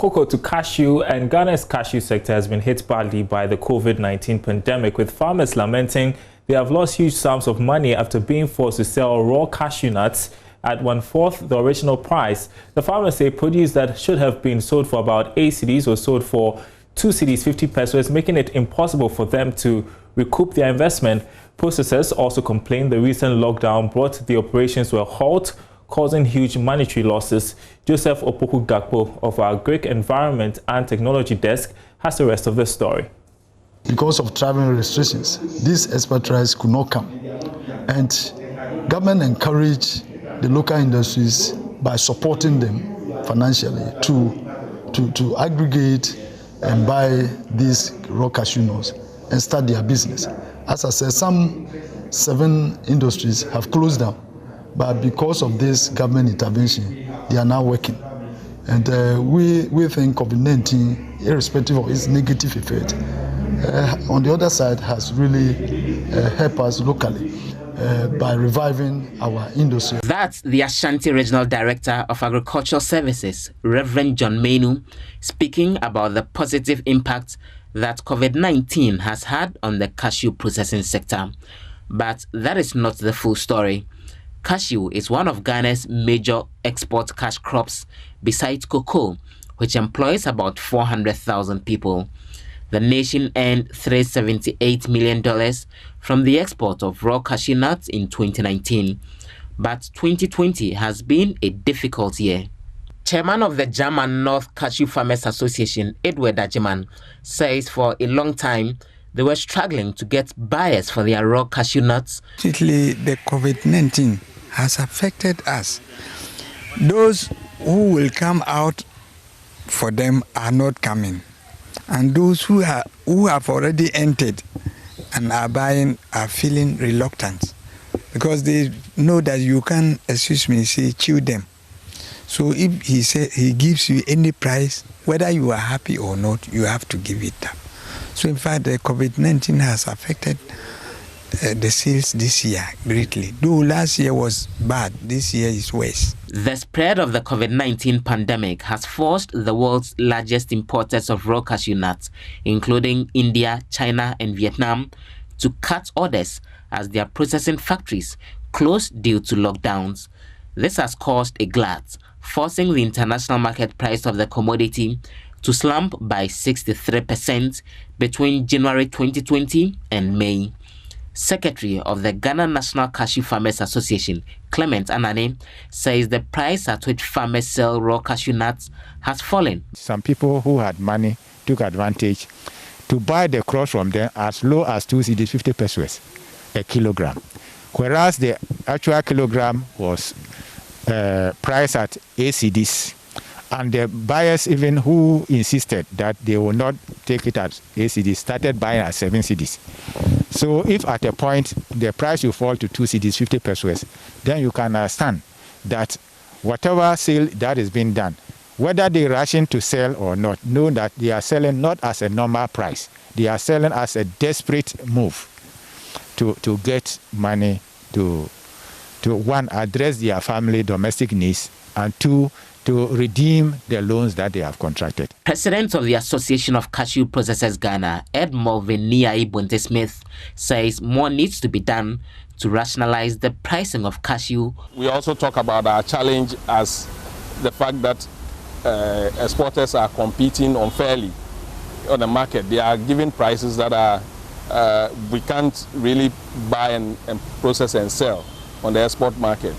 Cocoa to cashew, and Ghana's cashew sector has been hit badly by the COVID-19 pandemic, with farmers lamenting they have lost huge sums of money after being forced to sell raw cashew nuts at 1/4 the original price. The farmers say produce that should have been sold for about 8 cedis was sold for 2 cedis 50 pesos, making it impossible for them to recoup their investment. Processors also complained the recent lockdown brought the operations to a halt, causing huge monetary losses. Joseph Opoku Gakpo of our Greek Environment and Technology Desk has the rest of the story. Because of travel restrictions, these expatriates could not come. And government encouraged the local industries by supporting them financially to aggregate and buy these raw cashew nuts and start their business. As I said, some 7 industries have closed down. But because of this government intervention, they are now working. And we think COVID-19, irrespective of its negative effect, on the other side has really helped us locally by reviving our industry. That's the Ashanti Regional Director of Agricultural Services, Reverend John Menu, speaking about the positive impact that COVID-19 has had on the cashew processing sector. But that is not the full story. Cashew is one of Ghana's major export cash crops besides cocoa, which employs about 400,000 people. The nation earned $378 million from the export of raw cashew nuts in 2019, but 2020 has been a difficult year. Chairman of the German North Cashew Farmers Association, Edward Ajiman, says for a long time they were struggling to get buyers for their raw cashew nuts. Certainly, the COVID-19 has affected us. Those who will come out for them are not coming. And those who have already entered and are buying are feeling reluctant because they know that you can, chew them. So if he gives you any price, whether you are happy or not, you have to give it up. So in fact, the COVID-19 has affected the sales this year greatly. Though last year was bad, this year is worse. The spread of the COVID-19 pandemic has forced the world's largest importers of raw cashew nuts, including India, China, and Vietnam, to cut orders as their processing factories closed due to lockdowns. This has caused a glut, forcing the international market price of the commodity to slump by 63% between January 2020 and May. Secretary of the Ghana National Cashew Farmers Association, Clement Anane, says the price at which farmers sell raw cashew nuts has fallen. Some people who had money took advantage to buy the crops from them as low as 2 cedis 50 pesos a kilogram, whereas the actual kilogram was priced at 8 cedis. And the buyers, even who insisted that they will not take it at 8 cedis, started buying at 7 cedis. So if at a point the price will fall to 2 cedis 50 pesos, then you can understand that whatever sale that is being done, whether they rushing to sell or not, know that they are selling not as a normal price. They are selling as a desperate move to get money to one, address their family domestic needs, and 2, to redeem the loans that they have contracted. President of the Association of Cashew Processors Ghana, Ed Mulvin Niai Bonte-Smith, says more needs to be done to rationalize the pricing of cashew. We also talk about our challenge as the fact that exporters are competing unfairly on the market. They are giving prices that are we can't really buy and process and sell on the export market.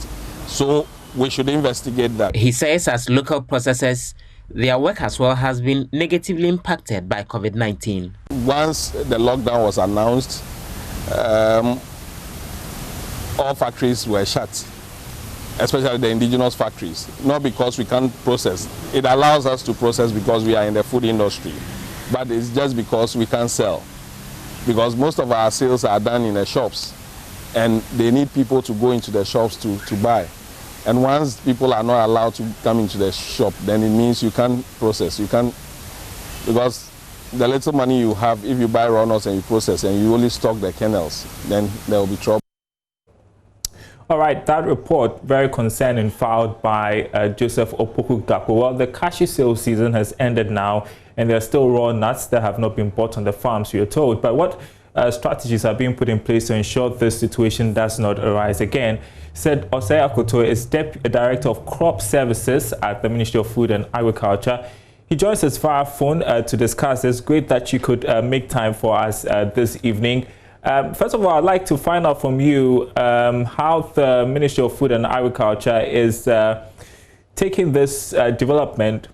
So we should investigate that. He says as local processors, their work as well has been negatively impacted by COVID-19. Once the lockdown was announced, all factories were shut, especially the indigenous factories. Not because we can't process. It allows us to process because we are in the food industry, but it's just because we can't sell. Because most of our sales are done in the shops, and they need people to go into the shops to buy. And once people are not allowed to come into the shop, then it means you can't process. You can't, because the little money you have, if you buy raw nuts and you process and you only stock the kernels, then there will be trouble. All right, that report, very concerning, filed by Joseph Opoku Gakpo. Well, the cashew sales season has ended now, and there are still raw nuts that have not been bought on the farms, you're told. But what strategies are being put in place to ensure this situation does not arise again? Said Osei Akoto is Deputy Director of Crop Services at the Ministry of Food and Agriculture. He joins us via phone to discuss this. Great that you could make time for us this evening. First of all, I'd like to find out from you how the Ministry of Food and Agriculture is taking this development.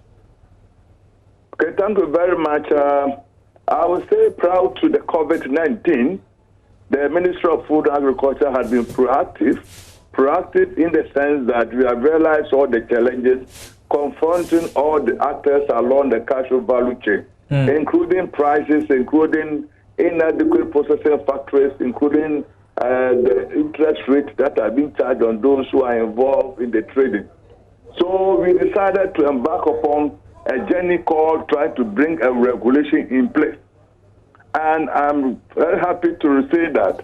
Okay, thank you very much. I would say proud to the COVID-19. The Ministry of Food and Agriculture has been proactive in the sense that we have realized all the challenges confronting all the actors along the cashew value chain, including prices, including inadequate processing factories, including the interest rates that are being charged on those who are involved in the trading. So we decided to embark upon a journey called trying to bring a regulation in place. And I'm very happy to say that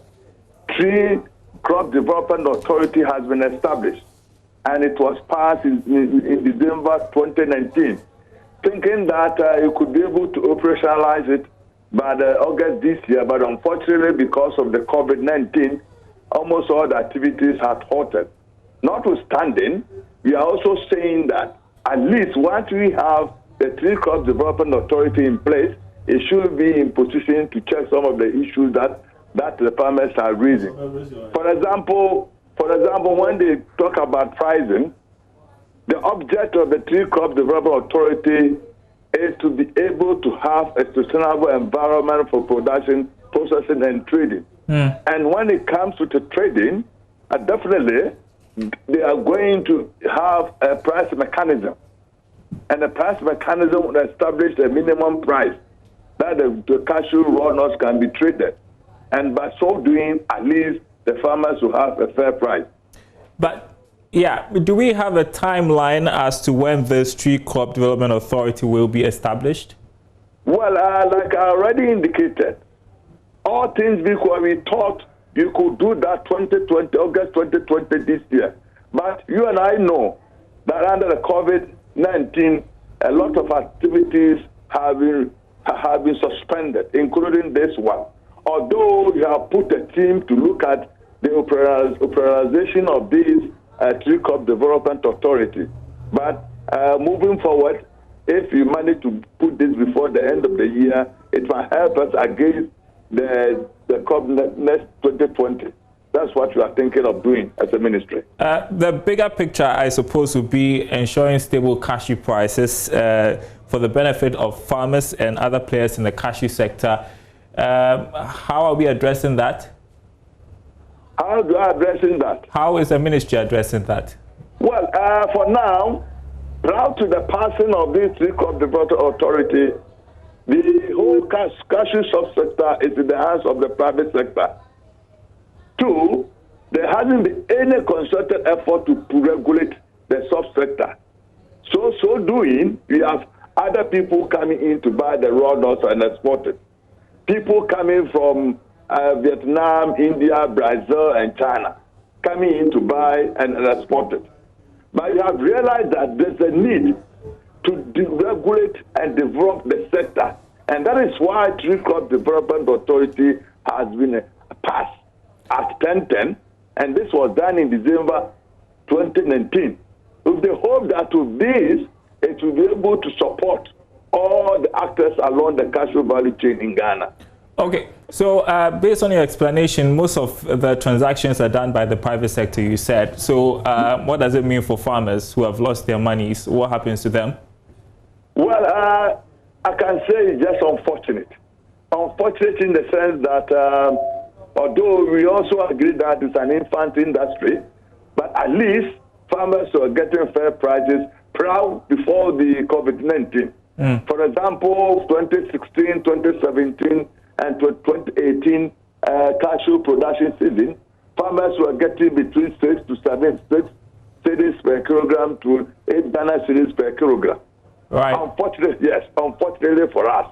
Tree Crop Development Authority has been established, and it was passed in December 2019, thinking that you could be able to operationalize it by August this year, but unfortunately, because of the COVID-19, almost all the activities have halted. Notwithstanding, we are also saying that at least once we have the Tree Crop Development Authority in place, it should be in position to check some of the issues that the farmers are raising. For example, when they talk about pricing, the object of the Tree Crop Development Authority is to be able to have a sustainable environment for production, processing, and trading. And when it comes to the trading, definitely they are going to have a price mechanism. And the price mechanism will establish a minimum price that the cashew raw nuts can be traded. And by so doing, at least the farmers will have a fair price. But yeah, do we have a timeline as to when this Tree Crop Development Authority will be established? Well, like I already indicated, all things equal, we thought you could do that August 2020 this year. But you and I know that under the COVID-19, a lot of activities have been suspended, including this one. Although we have put a team to look at the operationalization of this Tree Crop Development Authority. But moving forward, if we manage to put this before the end of the year, it will help us against the next 2020. That's what we are thinking of doing as a ministry. The bigger picture, I suppose, would be ensuring stable cashew prices for the benefit of farmers and other players in the cashew sector. How are we addressing that? How are we addressing that? How is the ministry addressing that? Well, for now, prior to the passing of this Tree Crop Development Authority, the whole cashew subsector is in the hands of the private sector. Two, there hasn't been any concerted effort to regulate the subsector. So doing, we have other people coming in to buy the raw nuts and export it. People coming from Vietnam, India, Brazil, and China coming in to buy and export it. But you have realized that there's a need to deregulate and develop the sector. And that is why Tree Crop Development Authority has been passed at 1010, and this was done in December 2019. With the hope that with this, it will be able to support all the actors along the cashew value chain in Ghana. Okay, so based on your explanation, most of the transactions are done by the private sector, you said. So what does it mean for farmers who have lost their monies? What happens to them? Well, I can say it's just unfortunate. Unfortunate in the sense that although we also agree that it's an infant industry, but at least farmers are getting fair prices before the COVID-19. For example, 2016, 2017, and 2018 cashew production season, farmers were getting between 6 to 7 cedis per kilogram to 8 Ghana cedis per kilogram. Right. Unfortunately, yes, unfortunately for us,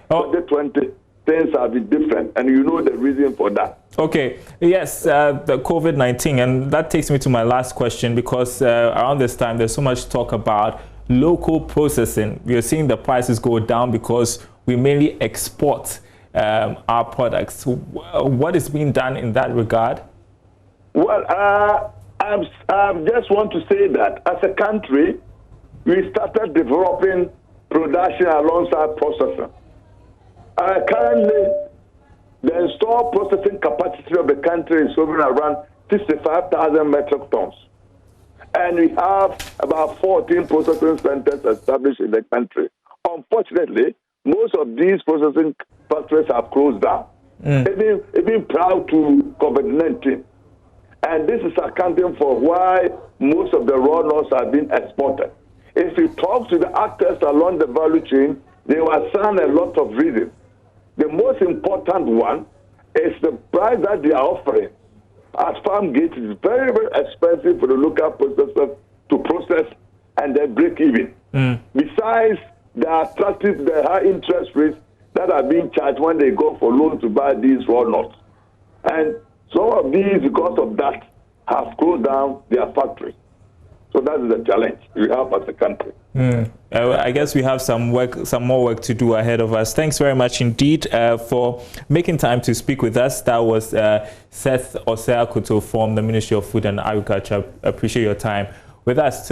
2020 things have been different, and you know the reason for that. Okay, yes, the COVID-19, and that takes me to my last question, because around this time there's so much talk about local processing. We are seeing the prices go down because we mainly export our products. What is being done in that regard? Well, I just want to say that as a country, we started developing production alongside processing. Currently, the installed processing capacity of the country is hovering around 65,000 metric tons. And we have about 14 processing centers established in the country. Unfortunately, most of these processing factories have closed down, even prior to COVID-19. And this is accounting for why most of the raw nuts are being exported. If you talk to the actors along the value chain, they will assign a lot of reasons. The most important one is the price that they are offering at farm gate is very, very expensive for the local processors to process and then break even. Besides the high interest rates that are being charged when they go for loan to buy these raw nuts. And some of these, because of that, have closed down their factories. So that is the challenge we have as a country. I guess we have some more work to do ahead of us. Thanks very much indeed for making time to speak with us. That was Seth Osei-Akoto from the Ministry of Food and Agriculture. Appreciate your time with us.